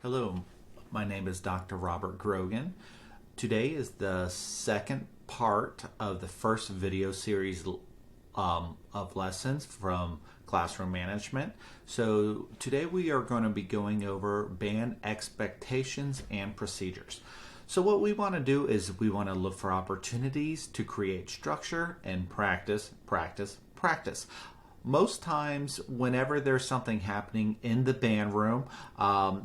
Hello, my name is Dr. Robert Grogan. Today is the second part of the first video series of lessons from classroom management. So today we are going to be going over band expectations and procedures. So what we want to do is we want to look for opportunities to create structure and practice, practice, practice. Most times, whenever there's something happening in the band room,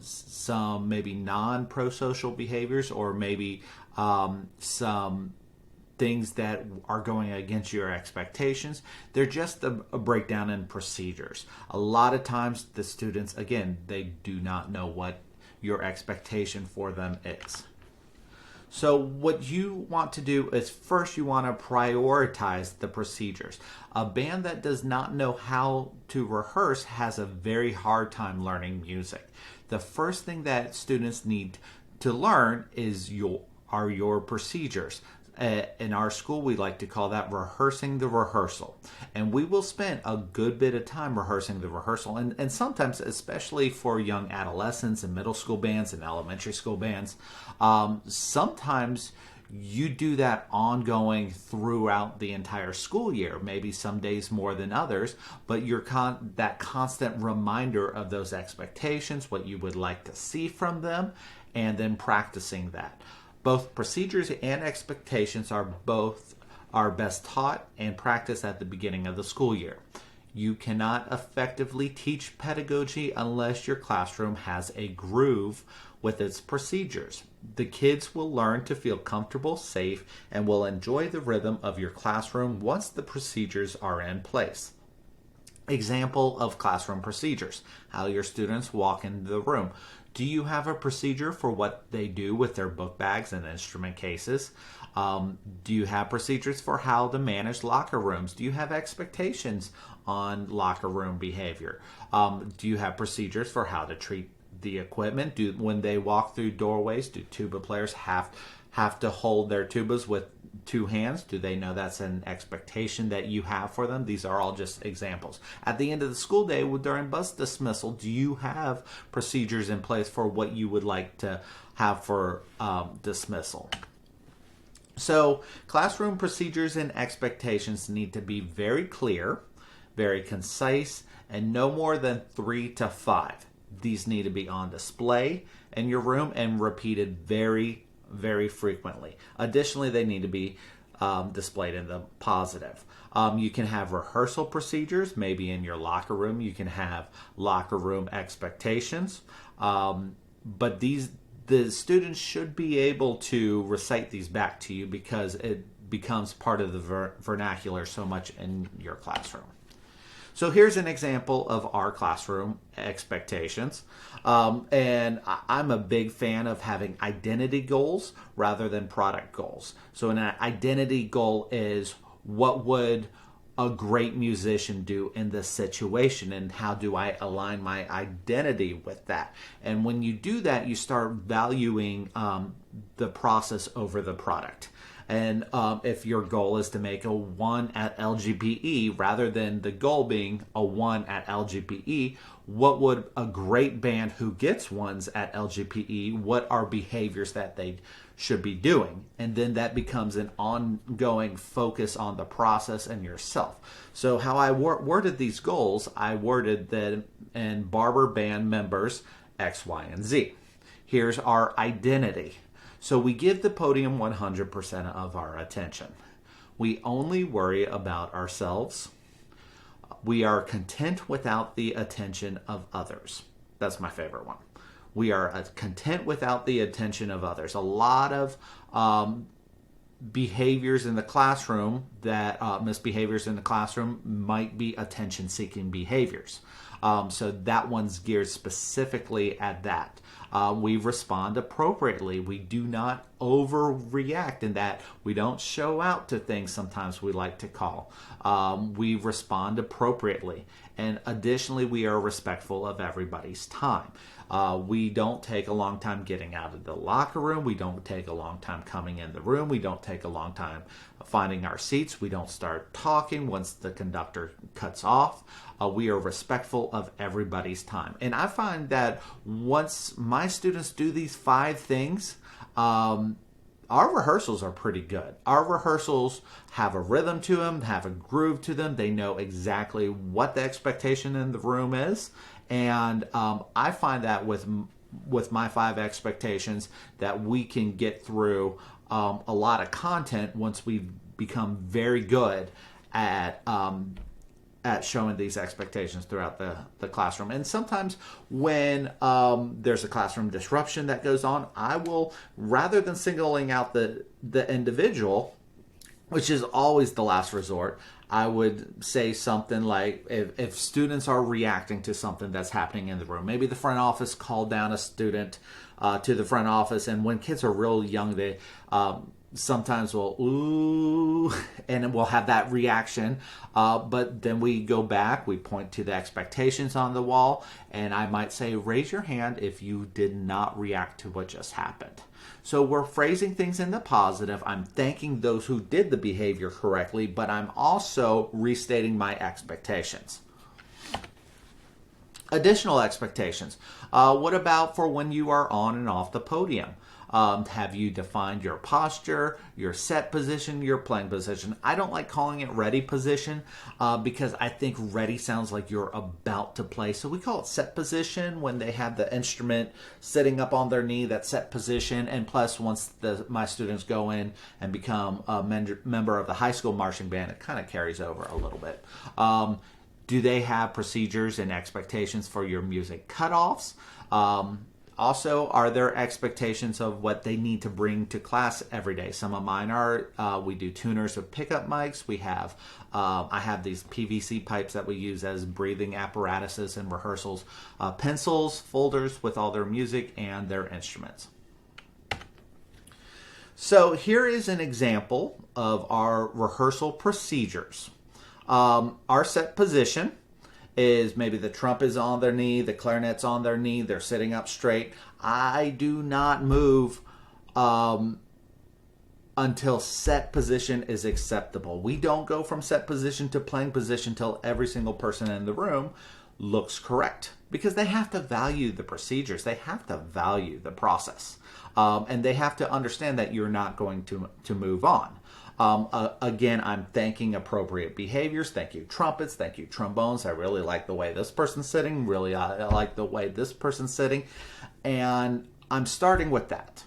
some maybe non-pro-social behaviors or maybe some things that are going against your expectations, they're just a breakdown in procedures. A lot of times the students, again, they do not know what your expectation for them is. So what you want to do is first you want to prioritize the procedures. A band that does not know how to rehearse has a very hard time learning music. The first thing that students need to learn is your procedures. In our school, we like to call that rehearsing the rehearsal. And we will spend a good bit of time rehearsing the rehearsal. And sometimes, especially for young adolescents and middle school bands and elementary school bands, sometimes you do that ongoing throughout the entire school year, maybe some days more than others, but you're that constant reminder of those expectations, what you would like to see from them, and then practicing that. Both procedures and expectations are best taught and practiced at the beginning of the school year. You cannot effectively teach pedagogy unless your classroom has a groove with its procedures. The kids will learn to feel comfortable, safe, and will enjoy the rhythm of your classroom once the procedures are in place. Example of classroom procedures: how your students walk into the room. Do you have a procedure for what they do with their book bags and instrument cases? Do you have procedures for how to manage locker rooms? Do you have expectations on locker room behavior? Do you have procedures for how to treat the equipment? When they walk through doorways, do tuba players have to hold their tubas with two hands? Do they know that's an expectation that you have for them? These are all just examples. At the end of the school day, during bus dismissal, do you have procedures in place for what you would like to have for dismissal? So classroom procedures and expectations need to be very clear, very concise, and no more than 3 to 5. These need to be on display in your room and repeated very frequently. Additionally, they need to be displayed in the positive. You can have rehearsal procedures, maybe in your locker room. You can have locker room expectations, but the students should be able to recite these back to you because it becomes part of the vernacular so much in your classroom. So here's an example of our classroom expectations. And I'm a big fan of having identity goals rather than product goals. So an identity goal is, what would a great musician do in this situation, and how do I align my identity with that? And when you do that, you start valuing the process over the product. And if your goal is to make a 1 at LGPE rather than the goal being a 1 at LGPE, what would a great band who gets 1s at LGPE, what are behaviors that they should be doing? And then that becomes an ongoing focus on the process and yourself. So how I worded these goals, I worded that in Barber band members X, Y, and Z. Here's our identity. So we give the podium 100% of our attention. We only worry about ourselves. We are content without the attention of others. That's my favorite one. We are content without the attention of others. A lot of behaviors in the classroom that misbehaviors in the classroom might be attention-seeking behaviors. So that one's geared specifically at that. We respond appropriately. We do not overreact in that we don't show out to things sometimes we like to call. We respond appropriately. And additionally, we are respectful of everybody's time. We don't take a long time getting out of the locker room. We don't take a long time coming in the room. We don't take a long time finding our seats. We don't start talking once the conductor cuts off. We are respectful of everybody's time. And I find that once my students do these 5 things, our rehearsals are pretty good. Our rehearsals have a rhythm to them, have a groove to them. They know exactly what the expectation in the room is. And I find that with my 5 expectations that we can get through a lot of content once we become very good at showing these expectations throughout the classroom. And sometimes when there's a classroom disruption that goes on, I will, rather than singling out the individual, which is always the last resort, I would say something like, if students are reacting to something that's happening in the room, maybe the front office called down a student to the front office, and when kids are real young, they sometimes will ooh, and we'll have that reaction. But then we go back, we point to the expectations on the wall, and I might say, raise your hand if you did not react to what just happened. So we're phrasing things in the positive. I'm thanking those who did the behavior correctly, but I'm also restating my expectations. Additional expectations. What about for when you are on and off the podium? Have you defined your posture, your set position, your playing position? I don't like calling it ready position because I think ready sounds like you're about to play. So we call it set position when they have the instrument sitting up on their knee, that set position. And plus, once my students go in and become a member of the high school marching band, it kind of carries over a little bit. Do they have procedures and expectations for your music cutoffs? Also, are there expectations of what they need to bring to class every day? Some of mine are, we do tuners of pickup mics. We have, I have these PVC pipes that we use as breathing apparatuses in rehearsals, pencils, folders with all their music and their instruments. So here is an example of our rehearsal procedures. Our set position is maybe the trumpet is on their knee, the clarinet's on their knee, they're sitting up straight. I do not move until set position is acceptable. We don't go from set position to playing position till every single person in the room looks correct, because they have to value the procedures. They have to value the process. And they have to understand that you're not going to move on. Again, I'm thanking appropriate behaviors. Thank you, trumpets. Thank you, trombones. I really like the way this person's sitting. Really, I like the way this person's sitting. And I'm starting with that.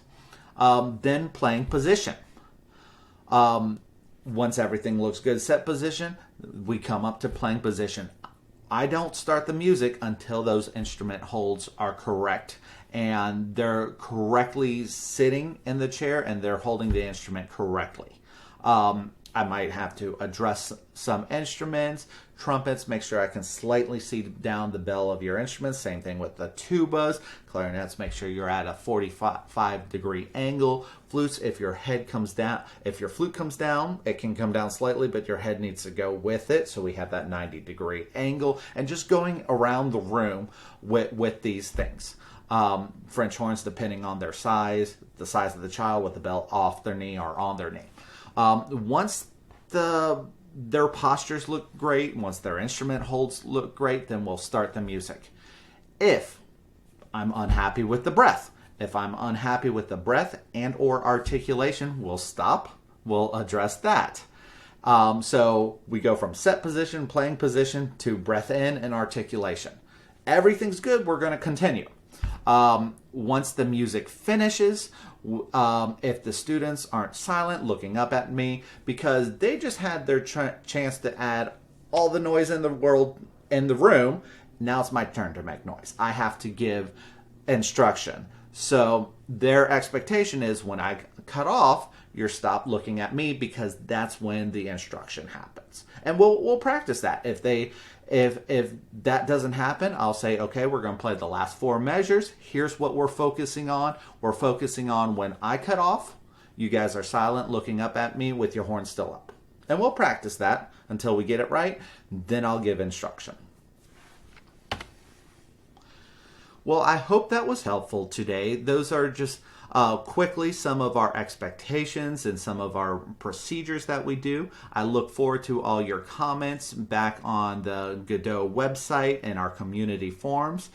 Then playing position. Once everything looks good, set position, we come up to playing position. I don't start the music until those instrument holds are correct and they're correctly sitting in the chair and they're holding the instrument correctly. I might have to address some instruments, trumpets, make sure I can slightly see down the bell of your instruments. Same thing with the tubas, clarinets, make sure you're at a 45-degree angle. Flutes, if your head comes down, if your flute comes down, it can come down slightly, but your head needs to go with it. So we have that 90-degree angle, and just going around the room with these things. French horns, depending on their size, the size of the child, with the bell off their knee or on their knee. Once their postures look great, once their instrument holds look great, then we'll start the music. If I'm unhappy with the breath, if I'm unhappy with the breath and or articulation, we'll stop. We'll address that. So we go from set position, playing position, to breath in and articulation. Everything's good, we're going to continue. Once the music finishes, if the students aren't silent, looking up at me, because they just had their chance to add all the noise in the world in the room, now it's my turn to make noise. I have to give instruction. So their expectation is when I cut off, you're stop looking at me, because that's when the instruction happens. And we'll practice that. If that doesn't happen, I'll say, okay, we're going to play the last 4 measures. Here's what we're focusing on. We're focusing on when I cut off, you guys are silent, looking up at me with your horn still up. And we'll practice that until we get it right. Then I'll give instruction. Well, I hope that was helpful today. Those are just quickly some of our expectations and some of our procedures that we do. I look forward to all your comments back on the Godot website and our community forums.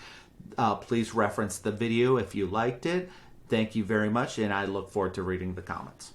Please reference the video if you liked it. Thank you very much, and I look forward to reading the comments.